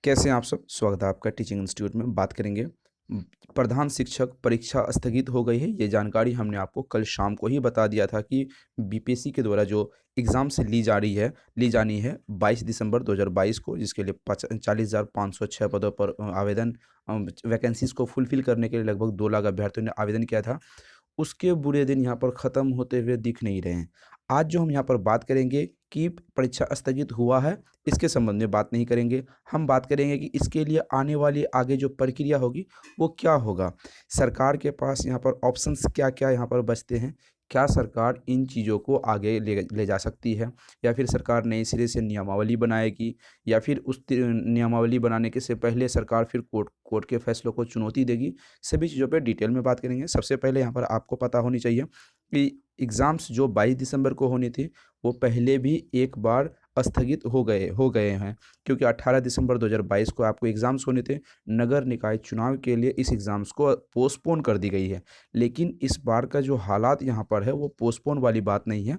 कैसे हैं आप सब। स्वागत है आपका टीचिंग इंस्टीट्यूट में। बात करेंगे प्रधान शिक्षक परीक्षा स्थगित हो गई है। ये जानकारी हमने आपको कल शाम को ही बता दिया था कि बीपीएससी के द्वारा जो एग्ज़ाम से ली जानी है 22 दिसंबर 2022 को, जिसके लिए 40,506 पदों पर आवेदन वैकेंसीज़ को फुलफ़िल करने के लिए लगभग 2 लाख अभ्यर्थियों ने आवेदन किया था। उसके बुरे दिन यहाँ पर ख़त्म होते हुए दिख नहीं रहे हैं। आज जो हम यहाँ पर बात करेंगे कि परीक्षा स्थगित हुआ है, इसके संबंध में बात नहीं करेंगे। हम बात करेंगे कि इसके लिए आने वाली आगे जो प्रक्रिया होगी वो क्या होगा। सरकार के पास यहाँ पर ऑप्शंस क्या-क्या यहाँ पर बचते हैं। क्या सरकार इन चीज़ों को आगे ले ले जा सकती है, या फिर सरकार नए सिरे से नियमावली बनाएगी, या फिर उस नियमावली बनाने के से पहले सरकार फिर कोर्ट कोर्ट के फैसलों को चुनौती देगी। सभी चीज़ों पे डिटेल में बात करेंगे। सबसे पहले यहाँ पर आपको पता होनी चाहिए कि एग्ज़ाम्स जो 22 दिसंबर को होनी थी, वो पहले भी एक बार स्थगित हो गए हैं, क्योंकि 18 दिसंबर 2022 को आपको एग्ज़ाम्स होने थे। नगर निकाय चुनाव के लिए इस एग्ज़ाम्स को पोस्टपोन कर दी गई है। लेकिन इस बार का जो हालात यहाँ पर है वो पोस्टपोन वाली बात नहीं है।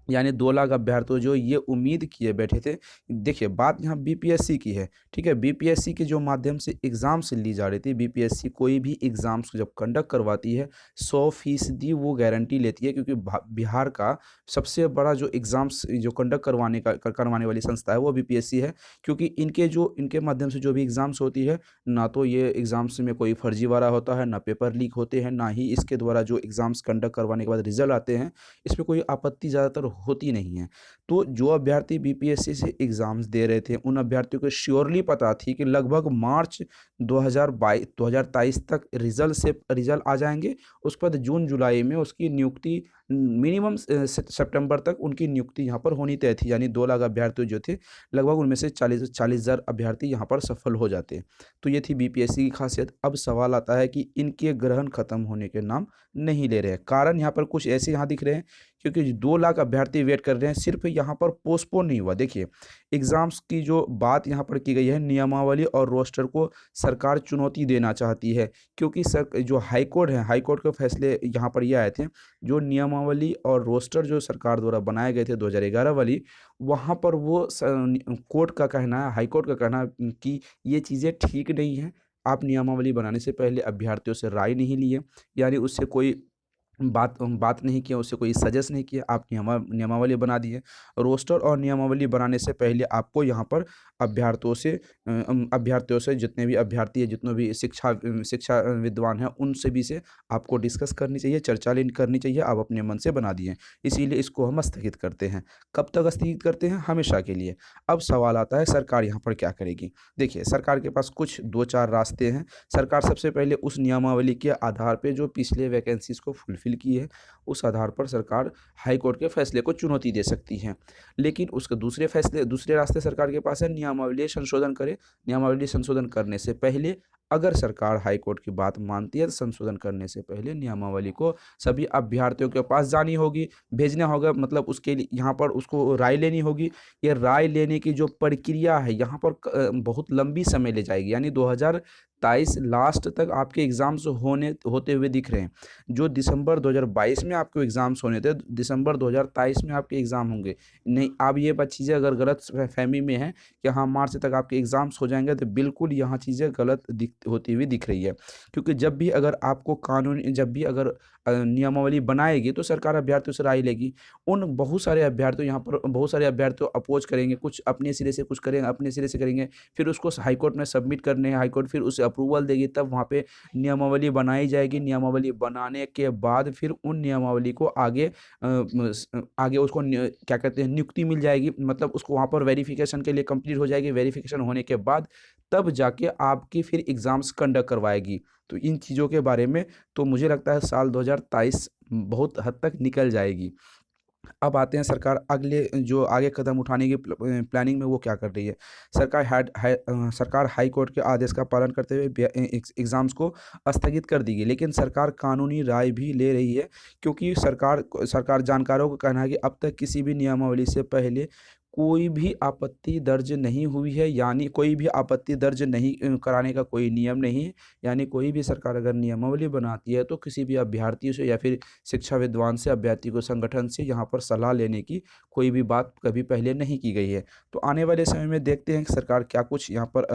यानी 2 लाख अभ्यर्थी जो ये उम्मीद किए बैठे थे। देखिए, बात यहाँ बीपीएससी की है, ठीक है? बीपीएससी के जो माध्यम से एग्ज़ाम्स ली जा रही थी, बीपीएससी कोई भी एग्ज़ाम्स जब कंडक्ट करवाती है 100% वो गारंटी लेती है, क्योंकि बिहार का सबसे बड़ा जो एग्ज़ाम्स जो कंडक्ट करवाने वाली संस्था है वो बीपीएससी है। क्योंकि इनके माध्यम से जो भी एग्ज़ाम्स होती है, ना तो ये एग्ज़ाम्स में कोई फर्जीवाड़ा होता है, ना पेपर लीक होते हैं, ना ही इसके द्वारा जो एग्ज़ाम्स कंडक्ट करवाने के बाद रिज़ल्ट आते हैं, इसमें कोई आपत्ति ज़्यादातर होती नहीं है। तो जो अभ्यर्थी बीपीएससी से एग्ज़ाम्स दे रहे थे, उन अभ्यर्थियों को श्योरली पता थी कि लगभग मार्च 2023 तक रिज़ल्ट आ जाएँगे। उसके बाद जून-जुलाई में उसकी नियुक्ति मिनिमम सितंबर तक उनकी नियुक्ति यहाँ पर होनी तय थी। यानी 2 लाख अभ्यर्थी जो थे, लगभग उनमें से 40,000 अभ्यर्थी यहाँ पर सफल हो जाते। तो ये थी बीपीएससी की खासियत। अब सवाल आता है कि इनके ग्रहण खत्म होने के नाम नहीं ले रहे हैं। कारण यहाँ पर कुछ ऐसे यहाँ दिख रहे हैं, क्योंकि 2 लाख अभ्यर्थी वेट कर रहे हैं, सिर्फ यहाँ पर पोस्टपोन नहीं हुआ। देखिए, एग्ज़ाम्स की जो बात यहाँ पर की गई है, नियमावली और रोस्टर को सरकार चुनौती देना चाहती है, क्योंकि जो हाई कोर्ट है, हाई कोर्ट के फैसले यहाँ पर ये आए थे। जो नियमावली और रोस्टर जो सरकार द्वारा बनाए गए थे 2011 वाली, वहाँ पर वो कोर्ट का कहना है, हाई कोर्ट का कहना है कि ये चीज़ें ठीक नहीं हैं। आप नियमावली बनाने से पहले अभ्यर्थियों से राय नहीं लिए, यानी उससे कोई बात नहीं किया, उससे कोई सजेस्ट नहीं किया, आप नियमावली बना दिए। रोस्टर और नियमावली बनाने से पहले आपको यहाँ पर अभ्यर्थियों से जितने भी अभ्यर्थी हैं, जितने भी शिक्षा विद्वान हैं, उन सभी से आपको डिस्कस करनी चाहिए, चर्चा करनी चाहिए। आप अपने मन से बना दिए, इसीलिए इसको हम स्थगित करते हैं। कब तक स्थगित करते हैं? हमेशा के लिए। अब सवाल आता है, सरकार यहाँ पर क्या करेगी? देखिए, सरकार के पास कुछ 2-4 रास्ते हैं। सरकार सबसे पहले उस नियमावली के आधार पे जो पिछले वैकेंसीज़ को फुलफ़िल की है, उस आधार पर सरकार हाई कोर्ट के फैसले को चुनौती दे सकती है। लेकिन उसके दूसरे रास्ते सरकार के पास है, नियमावली संशोधन करे। नियमावली संशोधन करने से पहले अगर सरकार हाई कोर्ट की बात मानती है, तो संशोधन करने से पहले नियमावली को सभी अभ्यर्थियों के पास जानी होगी, भेजना होगा, मतलब उसके लिए यहाँ पर उसको राय लेनी होगी। ये राय लेने की जो प्रक्रिया है यहाँ पर बहुत लंबी समय ले जाएगी, यानी 2023 लास्ट तक आपके एग्ज़ाम्स होते हुए दिख रहे हैं। जो दिसंबर 2022 में आपके एग्ज़ाम्स होने थे, दिसंबर 2023 में आपके एग्ज़ाम होंगे। नहीं, अब ये चीज़ें अगर गलत फहमी में हैं कि हाँ, मार्च तक आपके एग्ज़ाम्स हो जाएँगे, तो बिल्कुल यहाँ चीज़ें गलत होती हुई दिख रही है। क्योंकि जब भी अगर नियमावली बनाएगी, तो सरकार अभ्यर्थियों से राय लेगी। उन बहुत सारे अभ्यर्थियों यहाँ पर बहुत सारे अभ्यर्थी अपोज़ करेंगे, कुछ अपने सिरे से कुछ करेंगे, अपने सिरे से करेंगे, फिर उसको हाई कोर्ट में सबमिट करने हैं, हाई कोर्ट फिर उसे अप्रूवल देगी, तब वहाँ पे नियमावली बनाई जाएगी। नियमावली बनाने के बाद फिर उन नियमावली को आगे उसको क्या कहते हैं, नियुक्ति मिल जाएगी, मतलब उसको वहाँ पर वेरिफ़िकेशन के लिए कंप्लीट हो जाएगी। वेरिफ़िकेशन होने के बाद तब जाके आपकी फिर एग्ज़ाम्स कंडक्ट करवाएगी। तो इन चीज़ों के बारे में तो मुझे लगता है साल 2023 बहुत हद तक निकल जाएगी। अब आते हैं सरकार अगले जो आगे कदम उठाने की प्लानिंग में वो क्या कर रही है। सरकार हाई कोर्ट के आदेश का पालन करते हुए एग्ज़ाम्स को स्थगित कर दी गई, लेकिन सरकार कानूनी राय भी ले रही है, क्योंकि सरकार जानकारों का कहना है कि अब तक किसी भी नियमावली से पहले कोई भी आपत्ति दर्ज नहीं हुई है, यानी कोई भी आपत्ति दर्ज नहीं कराने का कोई नियम नहीं है। यानी कोई भी सरकार अगर नियमावली बनाती है तो किसी भी अभ्यर्थी से या फिर शिक्षा विद्वान से, अभ्यर्थी को संगठन से यहाँ पर सलाह लेने की कोई भी बात कभी पहले नहीं की गई है। तो आने वाले समय में देखते हैं कि सरकार क्या कुछ यहाँ पर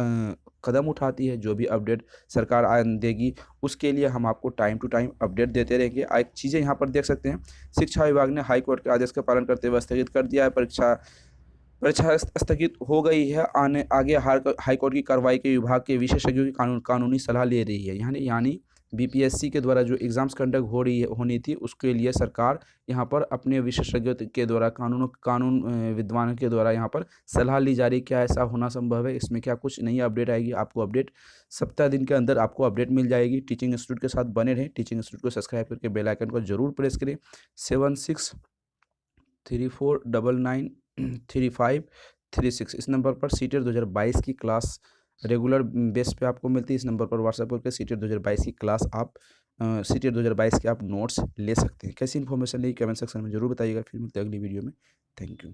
कदम उठाती है। जो भी अपडेट सरकार देगी उसके लिए हम आपको टाइम टू टाइम अपडेट देते रहेंगे। एक चीज़ें यहाँ पर देख सकते हैं, शिक्षा विभाग ने हाई कोर्ट के आदेश का पालन करते हुए स्थगित कर दिया है परीक्षा। परीक्षा स्थगित हो गई है। आगे हाई कोर्ट की कार्रवाई के विभाग के विशेषज्ञों की कानूनी सलाह ले रही है। यानी बीपीएससी के द्वारा जो एग्ज़ाम्स कंडक्ट होनी थी उसके लिए सरकार यहाँ पर अपने विशेषज्ञों के द्वारा कानून विद्वानों के द्वारा यहाँ पर सलाह ली जा रही है। क्या ऐसा होना संभव है, इसमें क्या कुछ नई अपडेट आएगी, आपको अपडेट सप्ताह दिन के अंदर आपको अपडेट मिल जाएगी। टीचिंग इंस्टीट्यूट के साथ बने रहें। टीचिंग इंस्टीट्यूट को सब्सक्राइब करके बेल आइकन को जरूर प्रेस करें। 7634993536 इस नंबर पर सीटेट 2022 की क्लास रेगुलर बेस पे आपको मिलती है। इस नंबर पर व्हाट्सएप करके सीटेट 2022 की क्लास आप सीटेट 2022 के आप नोट्स ले सकते हैं। कैसी इन्फॉर्मेशन लगी कमेंट सेक्शन में जरूर बताइएगा। फिर मिलते हैं अगली वीडियो में। Thank you.